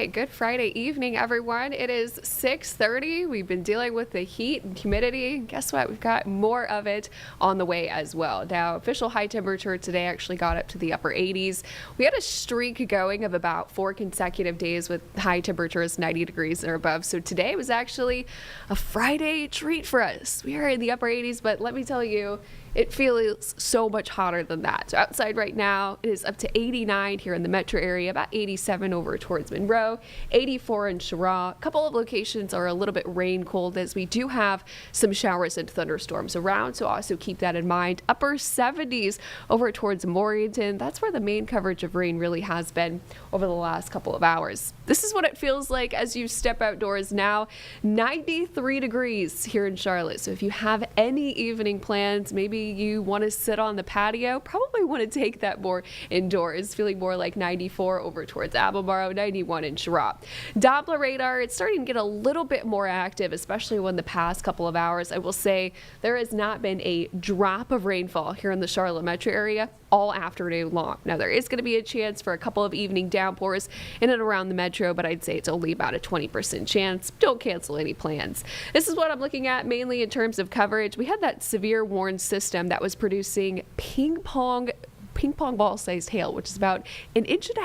right, good Friday evening, everyone. It is 6:30. We've been dealing with the heat and humidity. Guess what? We've got more of it on the way as well. Now, official high temperature today actually got up to the upper 80s. We had a streak going of about 4 consecutive days with high temperatures 90 degrees or above. So today was actually a Friday treat for us. We are in the upper 80s, but let me tell you, it feels so much hotter than that. So outside right now, it is up to 89 here in the metro area, about 87 over towards Monroe, 84 in Shear. A couple of locations are a little bit rain cold as we do have some showers and thunderstorms around. So also keep that in mind. Upper 70s over towards Morganton. That's where the main coverage of rain really has been over the last couple of hours. This is what it feels like as you step outdoors now. 93 degrees here in Charlotte. So if you have any evening plans, maybe you want to sit on the patio, probably want to take that more indoors, feeling more like 94 over towards Albemarle, 91 in Shear. Doppler radar, it's starting to get a little bit more active, especially when the past couple of hours. I will say there has not been a drop of rainfall here in the Charlotte metro area all afternoon long. Now, there is going to be a chance for a couple of evening downpours in and around the metro, but I'd say it's only about a 20% chance. Don't cancel any plans. This is what I'm looking at mainly in terms of coverage. We had that severe warn system that was producing ping pong ball sized hail, which is about 1.5 inches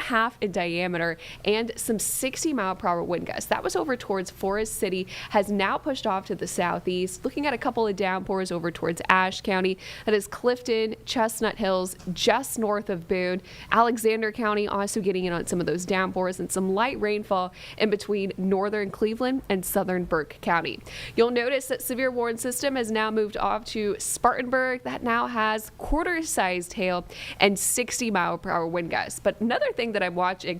in diameter, and some 60-mile-per-hour wind gusts. That was over towards Forest City, has now pushed off to the southeast. Looking at a couple of downpours over towards Ashe County. That is Clifton, Chestnut Hills, just north of Boone. Alexander County also getting in on some of those downpours, and some light rainfall in between northern Cleveland and southern Burke County. You'll notice that severe warn system has now moved off to Spartanburg. That now has quarter-sized hail and 60-mile-per-hour wind gusts. But another thing that I'm watching,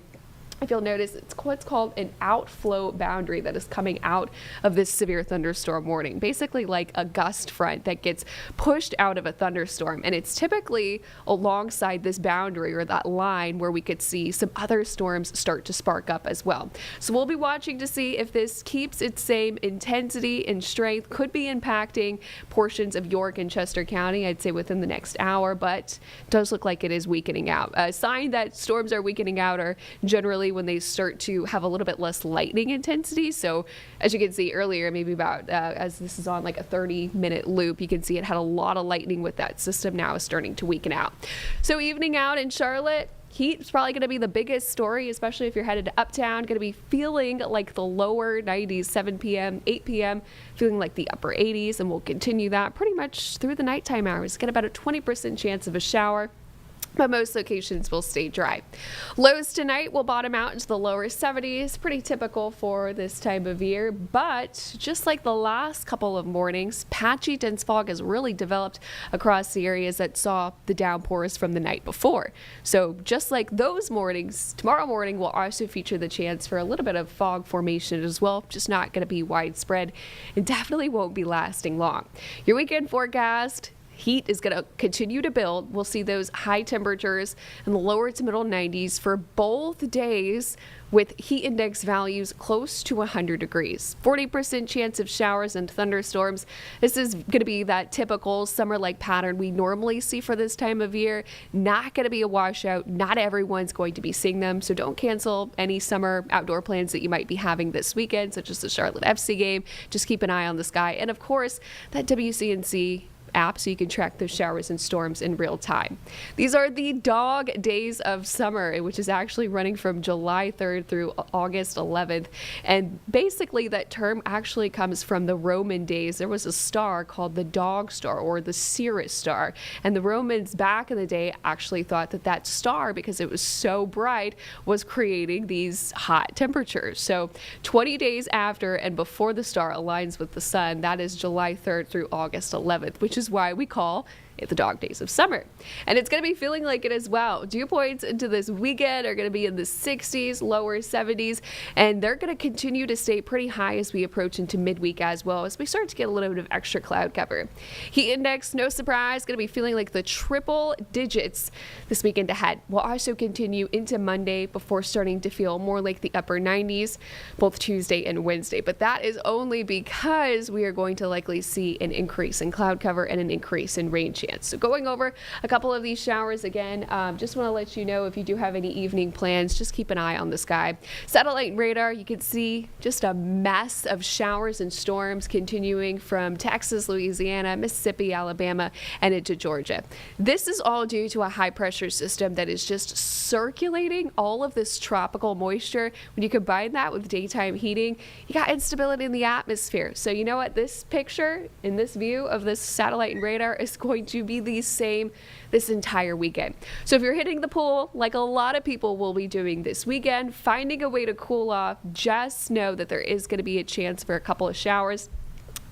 if you'll notice, it's what's called an outflow boundary that is coming out of this severe thunderstorm warning. Basically like a gust front that gets pushed out of a thunderstorm. And it's typically alongside this boundary or that line where we could see some other storms start to spark up as well. So we'll be watching to see if this keeps its same intensity and strength. Could be impacting portions of York and Chester County, I'd say within the next hour, but it does look like it is weakening out. A sign that storms are weakening out are generally when they start to have a little bit less lightning intensity. So as you can see earlier, maybe about as this is on like a 30-minute loop, you can see it had a lot of lightning with that system. Now is starting to weaken out. So evening out in Charlotte, heat is probably going to be the biggest story, especially if you're headed to uptown. Going to be feeling like the lower 90s, 7 p.m., 8 p.m., feeling like the upper 80s, and we'll continue that pretty much through the nighttime hours. Get about a 20% chance of a shower, but most locations will stay dry. Lows tonight will bottom out into the lower 70s, pretty typical for this time of year, but just like the last couple of mornings, patchy dense fog has really developed across the areas that saw the downpours from the night before. So just like those mornings, tomorrow morning will also feature the chance for a little bit of fog formation as well, just not going to be widespread and definitely won't be lasting long. Your weekend forecast: heat is going to continue to build. We'll see those high temperatures in the lower to middle 90s for both days, with heat index values close to 100 degrees. 40% chance of showers and thunderstorms. This is going to be that typical summer-like pattern we normally see for this time of year. Not going to be a washout. Not everyone's going to be seeing them, so don't cancel any summer outdoor plans that you might be having this weekend, such as the Charlotte FC game. Just keep an eye on the sky. And of course, that WCNC app so you can track those showers and storms in real time. These are the dog days of summer, which is actually running from July 3rd through August 11th. And basically that term actually comes from the Roman days. There was a star called the dog star or the Cirrus star. And the Romans back in the day actually thought that that star, because it was so bright, was creating these hot temperatures. So 20 days after and before the star aligns with the sun, that is July 3rd through August 11th, which is why we call the dog days of summer. And it's going to be feeling like it as well. Dew points into this weekend are going to be in the 60s, lower 70s, and they're going to continue to stay pretty high as we approach into midweek as well, as we start to get a little bit of extra cloud cover. Heat index, no surprise, going to be feeling like the triple digits this weekend ahead. We'll also continue into Monday before starting to feel more like the upper 90s, both Tuesday and Wednesday. But that is only because we are going to likely see an increase in cloud cover and an increase in rain chance. So going over a couple of these showers again, just want to let you know if you do have any evening plans, just keep an eye on the sky. Satellite radar, you can see just a mess of showers and storms continuing from Texas, Louisiana, Mississippi, Alabama, and into Georgia. This is all due to a high pressure system that is just circulating all of this tropical moisture. When you combine that with daytime heating, you got instability in the atmosphere. So you know what? This picture in this view of this satellite and radar is going to be the same this entire weekend. So if you're hitting the pool, like a lot of people will be doing this weekend, finding a way to cool off, just know that there is going to be a chance for a couple of showers.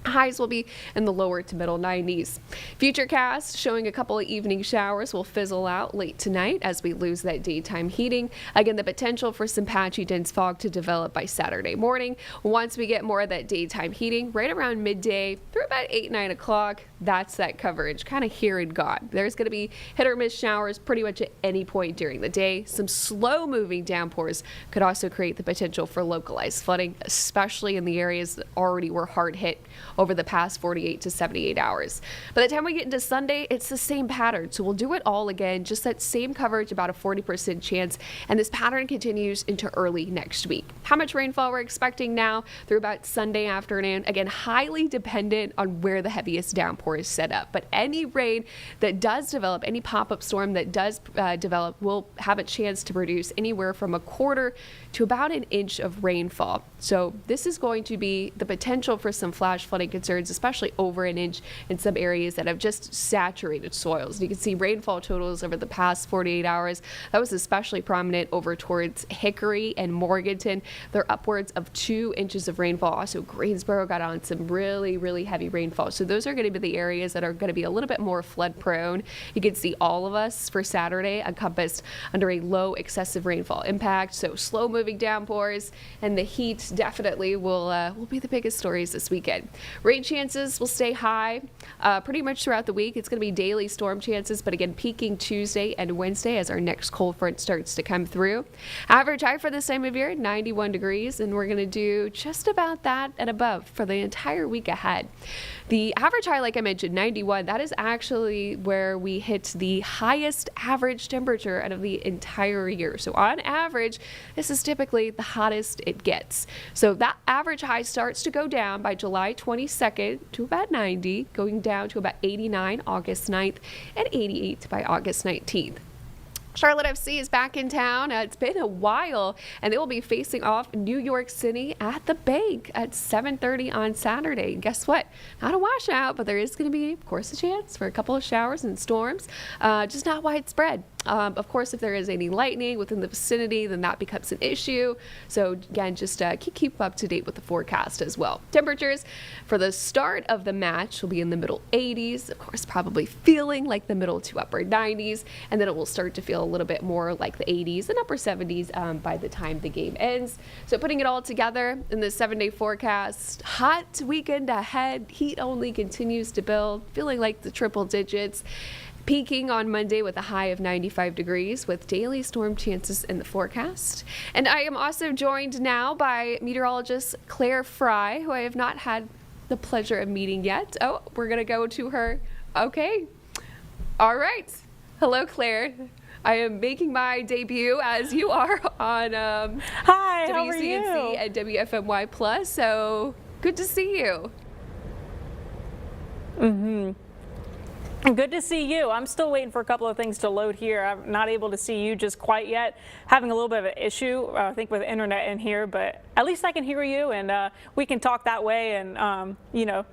Highs will be in the lower to middle 90s. Futurecast showing a couple of evening showers will fizzle out late tonight as we lose that daytime heating. Again, the potential for some patchy dense fog to develop by Saturday morning. Once we get more of that daytime heating, right around midday through about 8, 9 o'clock, that's that coverage kind of here and gone. There's going to be hit or miss showers pretty much at any point during the day. Some slow moving downpours could also create the potential for localized flooding, especially in the areas that already were hard hit over the past 48 to 78 hours. By the time we get into Sunday, it's the same pattern. So we'll do it all again, just that same coverage, about a 40% chance. And this pattern continues into early next week. How much rainfall we're expecting now through about Sunday afternoon, again, highly dependent on where the heaviest downpour is set up. But any rain that does develop, any pop-up storm that does develop, will have a chance to produce anywhere from a quarter to about an inch of rainfall. So this is going to be the potential for some flash flooding concerns, especially over an inch in some areas that have just saturated soils. And you can see rainfall totals over the past 48 hours. That was especially prominent over towards Hickory and Morganton. They're upwards of 2 inches of rainfall. Also, Greensboro got on some really, really heavy rainfall. So those are going to be the areas that are going to be a little bit more flood prone. You can see all of us for Saturday encompassed under a low excessive rainfall impact. So slow moving downpours, and the heat definitely will be the biggest stories this weekend. Rain chances will stay high pretty much throughout the week. It's going to be daily storm chances, but again, peaking Tuesday and Wednesday as our next cold front starts to come through. Average high for this time of year, 91 degrees, and we're going to do just about that and above for the entire week ahead. The average high, like I mentioned, 91, that is actually where we hit the highest average temperature out of the entire year. So on average, this is typically the hottest it gets. So that average high starts to go down by July 22nd to about 90, going down to about 89 August 9th and 88 by August 19th. Charlotte FC is back in town. It's been a while, and they will be facing off New York City at the Bank at 7:30 on Saturday. And guess what? Not a washout, but there is going to be, of course, a chance for a couple of showers and storms, just not widespread. Of course, if there is any lightning within the vicinity, then that becomes an issue. So again, just keep up to date with the forecast as well. Temperatures for the start of the match will be in the middle 80s, of course, probably feeling like the middle to upper 90s, and then it will start to feel a little bit more like the 80s and upper 70s by the time the game ends. So putting it all together in the 7-day forecast, hot weekend ahead, heat only continues to build, feeling like the triple digits. Peaking on Monday with a high of 95 degrees with daily storm chances in the forecast. And I am also joined now by meteorologist Claire Fry, who I have not had the pleasure of meeting yet. Oh, we're going to go to her. Okay. All right. Hello, Claire. I am making my debut as you are on Hi, how are you? WCNC and WFMY Plus. So good to see you. Mm-hmm. Good to see you. I'm still waiting for a couple of things to load here. I'm not able to see you just quite yet. Having a little bit of an issue, I think, with the internet in here, but at least I can hear you, and we can talk that way and, you know,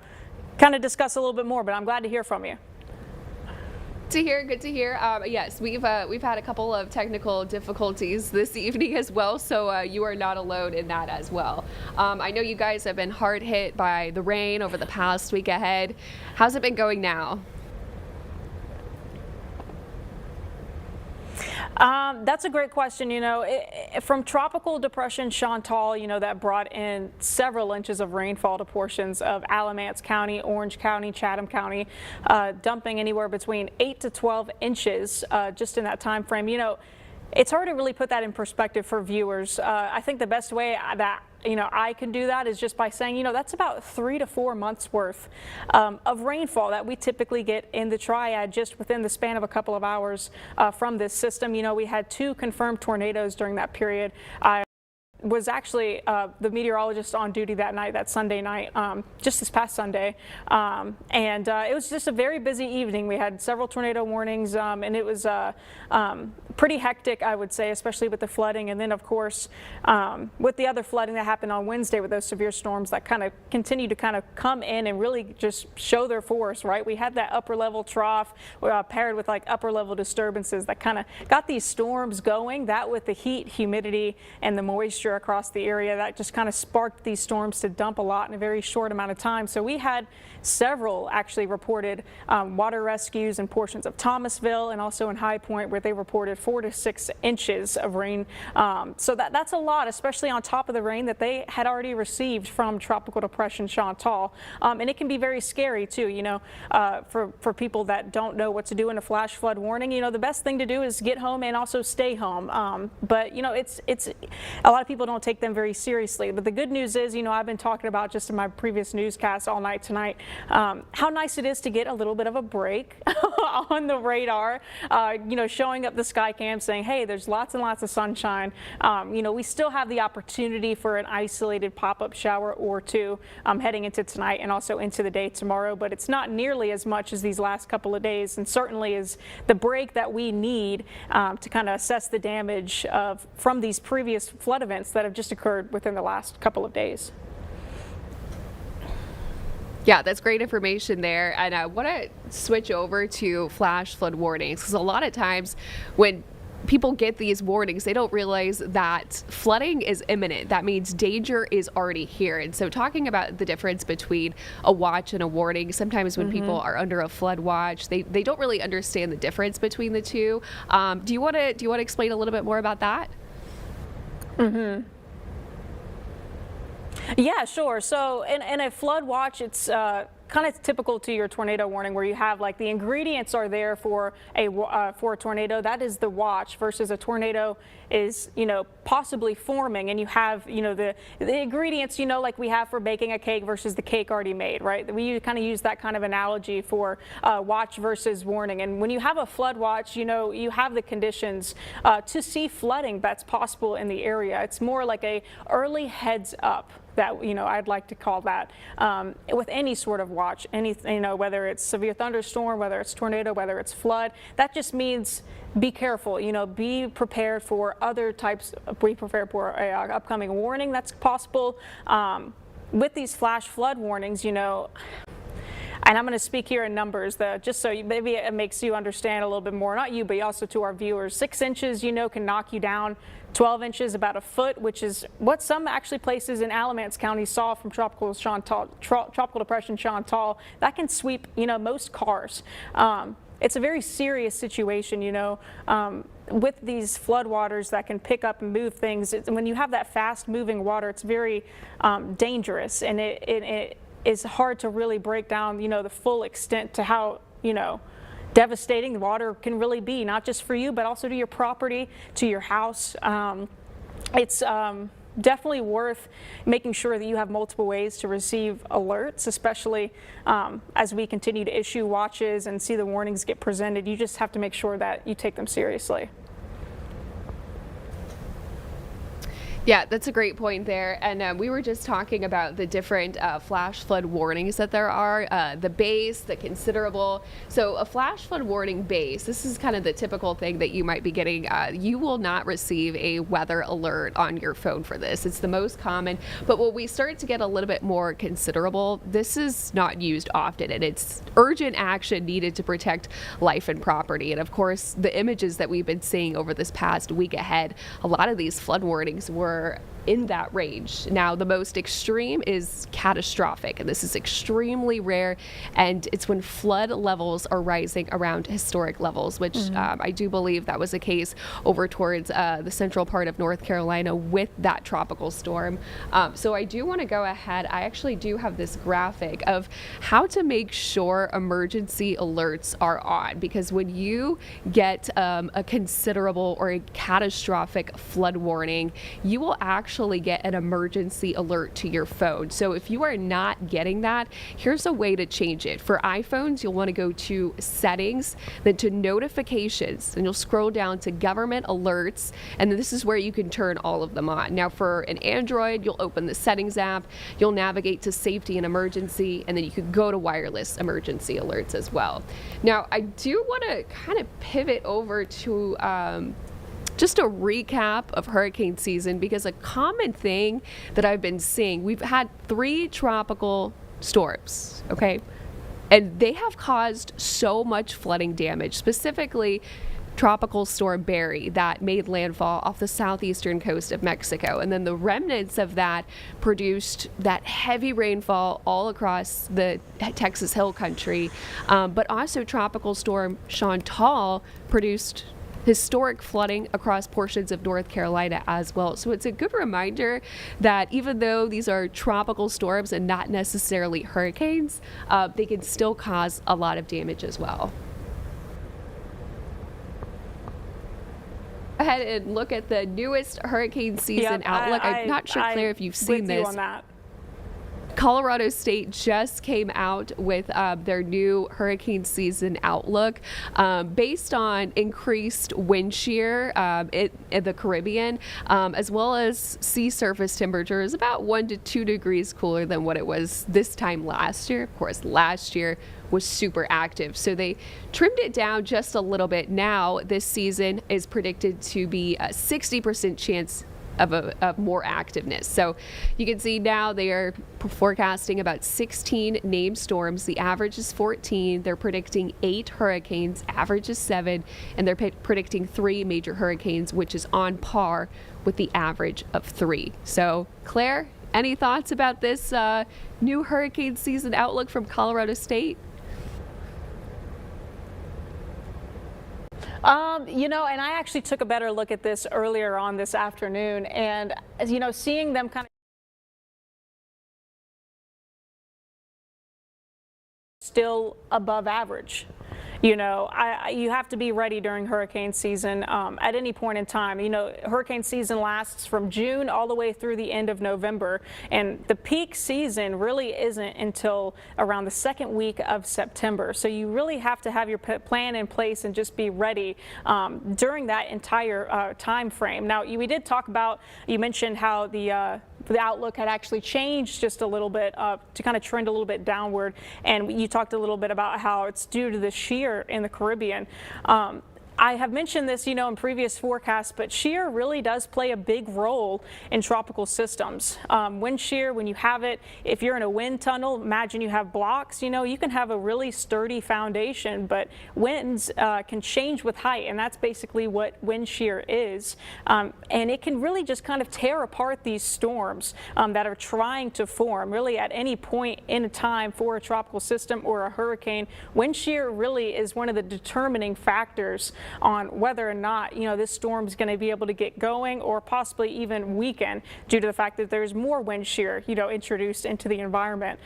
kind of discuss a little bit more, but I'm glad to hear from you. Good to hear. Yes, we've had a couple of technical difficulties this evening as well, so you are not alone in that as well. I know you guys have been hard hit by the rain over the past week ahead. How's it been going now? That's a great question. You know, from tropical depression Shantel, you know, that brought in several inches of rainfall to portions of Alamance County, Orange County, Chatham County, dumping anywhere between 8 to 12 inches just in that time frame. You know, it's hard to really put that in perspective for viewers. I think the best way that I can do that is just by saying, that's about 3 to 4 months worth of rainfall that we typically get in the triad just within the span of a couple of hours from this system. We had 2 confirmed tornadoes during that period. Was actually the meteorologist on duty that night, that Sunday night, just this past Sunday. And it was just a very busy evening. We had several tornado warnings, and it was pretty hectic, I would say, especially with the flooding. And then, of course, with the other flooding that happened on Wednesday with those severe storms that kind of continue to kind of come in and really just show their force, right? We had that upper level trough paired with like upper level disturbances that kind of got these storms going. That with the heat, humidity, and the moisture across the area, that just kind of sparked these storms to dump a lot in a very short amount of time. So we had several actually reported water rescues in portions of Thomasville and also in High Point, where they reported 4 to 6 inches of rain. So that's a lot, especially on top of the rain that they had already received from Tropical Depression Shantel. And it can be very scary too, for people that don't know what to do in a flash flood warning. The best thing to do is get home and also stay home. But it's a lot of people don't take them very seriously. But the good news is, I've been talking about just in my previous newscast all night tonight, how nice it is to get a little bit of a break on the radar, showing up the sky cam saying, hey, there's lots and lots of sunshine. We still have the opportunity for an isolated pop-up shower or two heading into tonight and also into the day tomorrow, but it's not nearly as much as these last couple of days, and certainly is the break that we need to kind of assess the damage from these previous flood events that have just occurred within the last couple of days. Yeah, that's great information there. And I want to switch over to flash flood warnings, because a lot of times when people get these warnings, they don't realize that flooding is imminent. That means danger is already here. And so talking about the difference between a watch and a warning, sometimes when people are under a flood watch, they don't really understand the difference between the two. Do you want to explain a little bit more about that? Yeah, sure. So in a flood watch, it's kind of typical to your tornado warning, where you have like the ingredients are there for a tornado. That is the watch, versus a tornado is possibly forming, and you have the ingredients like we have for baking a cake versus the cake already made, right? We kind of use that kind of analogy for watch versus warning. And when you have a flood watch, you have the conditions to see flooding that's possible in the area. It's more like a early heads up that I'd like to call that with any sort of watch, anything, whether it's severe thunderstorm, whether it's tornado, whether it's flood. That just means be careful, be prepared for other types. Be prepared for a upcoming warning that's possible. With these flash flood warnings, and I'm going to speak here in numbers, just so maybe it makes you understand a little bit more, not you, but also to our viewers. 6 inches, can knock you down. 12 inches, about a foot, which is what some actually places in Alamance County saw from Tropical Depression Shantel. That can sweep, most cars. It's a very serious situation, with these floodwaters that can pick up and move things. When you have that fast moving water, it's very dangerous, and it is hard to really break down, the full extent to how, devastating the water can really be, not just for you, but also to your property, to your house. It's definitely worth making sure that you have multiple ways to receive alerts, especially as we continue to issue watches and see the warnings get presented. You just have to make sure that you take them seriously. Yeah, that's a great point there. And we were just talking about the different flash flood warnings that there are, the base, the considerable. So a flash flood warning base, this is kind of the typical thing that you might be getting. You will not receive a weather alert on your phone for this. It's the most common. But when we start to get a little bit more considerable, this is not used often, and it's urgent action needed to protect life and property. And of course, the images that we've been seeing over this past week ahead, a lot of these flood warnings were in that range. Now, the most extreme is catastrophic, and this is extremely rare, and it's when flood levels are rising around historic levels, which I do believe that was the case over towards the central part of North Carolina with that tropical storm. So I do want to go ahead. I actually do have this graphic of how to make sure emergency alerts are on, because when you get a considerable or a catastrophic flood warning, you will actually actually get an emergency alert to your phone. So if you are not getting that, here's a way to change it. For iPhones, you'll want to go to Settings, then to Notifications, and you'll scroll down to Government Alerts, and then this is where you can turn all of them on. Now for an Android, you'll open the Settings app, you'll navigate to Safety and Emergency, and then you could go to Wireless Emergency Alerts as well. Now, I do want to kind of pivot over to just a recap of hurricane season, because a common thing that I've been seeing, we've had 3 tropical storms, okay? And they have caused so much flooding damage, specifically Tropical Storm Barry that made landfall off the southeastern coast of Mexico. And then the remnants of that produced that heavy rainfall all across the Texas Hill Country. But also Tropical Storm Shantel produced historic flooding across portions of North Carolina as well. So it's a good reminder that even though these are tropical storms and not necessarily hurricanes, they can still cause a lot of damage as well. Go ahead and look at the newest hurricane season outlook. I'm not sure, Claire, if you've seen this. On that. Colorado State just came out with their new hurricane season outlook based on increased wind shear in the Caribbean, as well as sea surface temperatures about 1 to 2 degrees cooler than what it was this time last year. Of course, last year was super active, so they trimmed it down just a little bit. Now this season is predicted to be a 60% chance of more activeness. So you can see now they are forecasting about 16 named storms. The average is 14. They're predicting 8 hurricanes, average is 7, and they're predicting 3 major hurricanes, which is on par with the average of 3. So Claire, any thoughts about this new hurricane season outlook from Colorado State? And I actually took a better look at this earlier on this afternoon, and seeing them kind of still above average. You have to be ready during hurricane season at any point in time. Hurricane season lasts from June all the way through the end of November, and the peak season really isn't until around the 2nd week of September. So you really have to have your plan in place and just be ready during that entire time frame. Now, we did talk about, you mentioned how the outlook had actually changed just a little bit to kind of trend a little bit downward, and you talked a little bit about how it's due to the shear in the Caribbean. I have mentioned this, in previous forecasts, but shear really does play a big role in tropical systems. Wind shear, when you have it, if you're in a wind tunnel, imagine you have blocks, you can have a really sturdy foundation, but winds can change with height, and that's basically what wind shear is. And it can really just kind of tear apart these storms that are trying to form really at any point in a time for a tropical system or a hurricane. Wind shear really is one of the determining factors on whether or not this storm is going to be able to get going or possibly even weaken due to the fact that there's more wind shear introduced into the environment.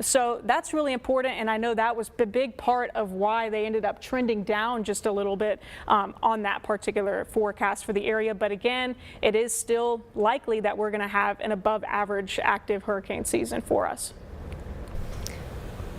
So that's really important, and I know that was the big part of why they ended up trending down just a little bit on that particular forecast for the area. But again, it is still likely that we're going to have an above average active hurricane season for us.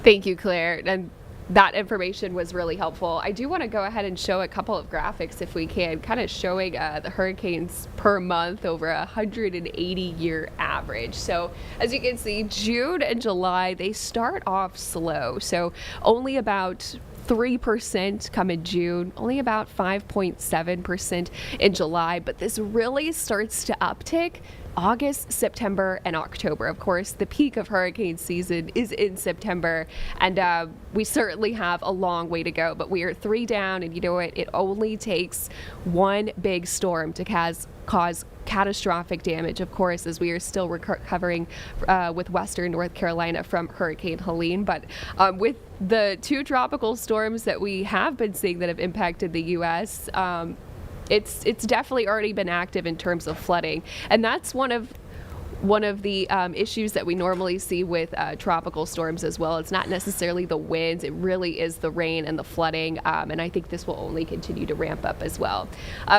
Thank you, Claire. And that information was really helpful. I do want to go ahead and show a couple of graphics if we can, kind of showing the hurricanes per month over a 180-year average. So as you can see, June and July, they start off slow. So only about 3% come in June, only about 5.7% in July, but this really starts to uptick August, September, and October. Of course, the peak of hurricane season is in September, and we certainly have a long way to go, but we are 3 down, and you know what? It only takes one big storm to cause catastrophic damage, of course, as we are still recovering with Western North Carolina from Hurricane Helene. But with the 2 tropical storms that we have been seeing that have impacted the U.S., it's definitely already been active in terms of flooding, and that's one of one of the issues that we normally see with tropical storms as well. It's not necessarily the winds, it really is the rain and the flooding, and I think this will only continue to ramp up as well.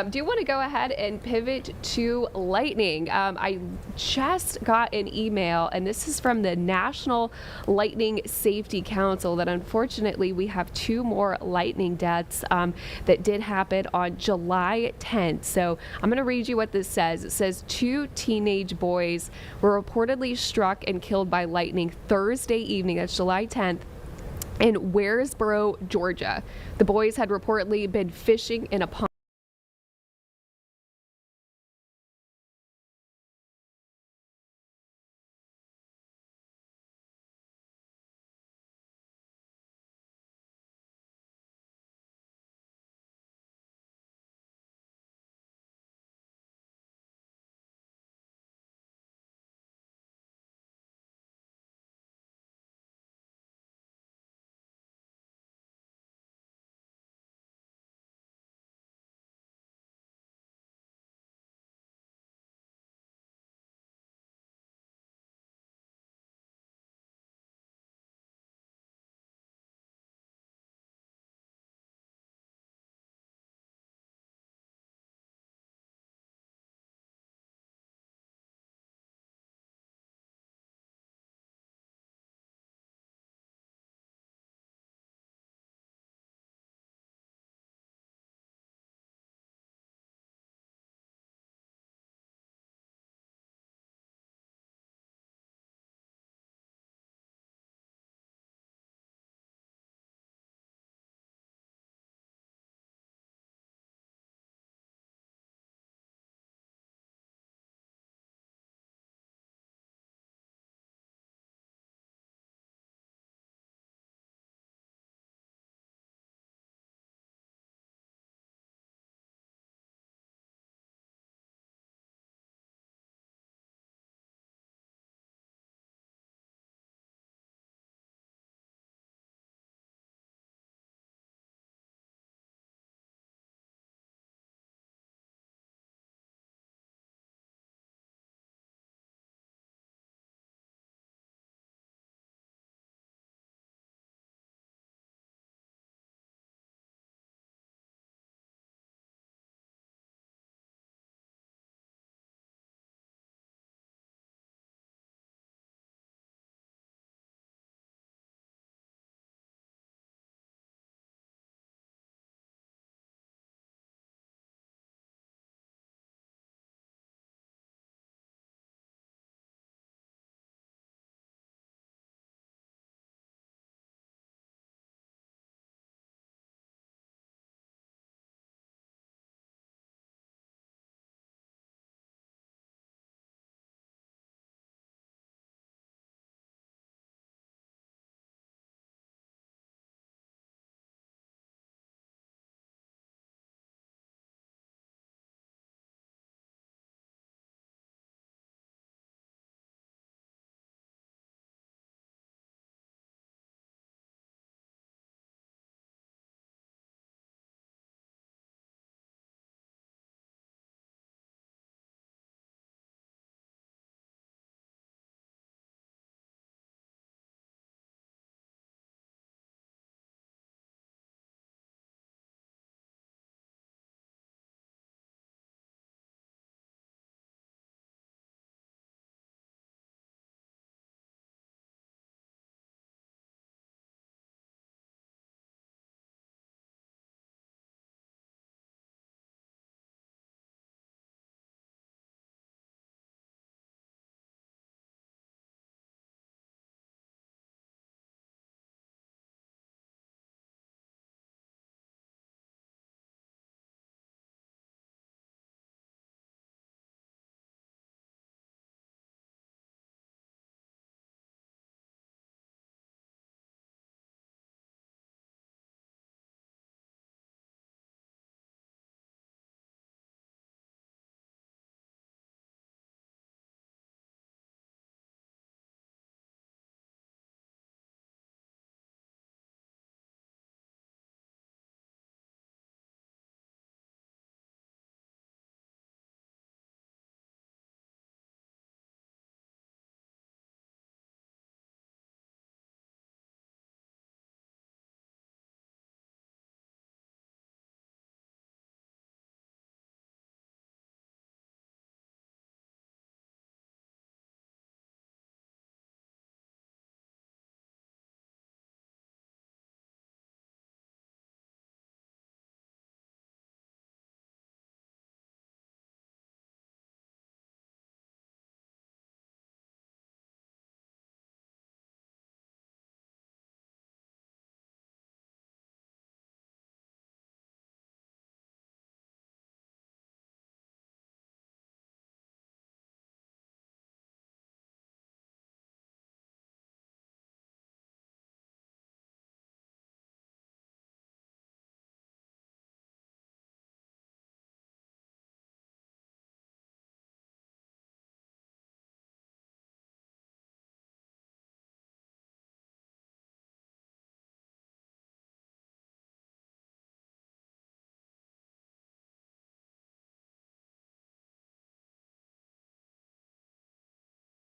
Do you want to go ahead and pivot to lightning? I just got an email, and this is from the National Lightning Safety Council, that unfortunately we have 2 more lightning deaths that did happen on July 10th. So I'm going to read you what this says. It says 2 teenage boys were reportedly struck and killed by lightning Thursday evening, that's July 10th, in Waresboro, Georgia. The boys had reportedly been fishing in a pond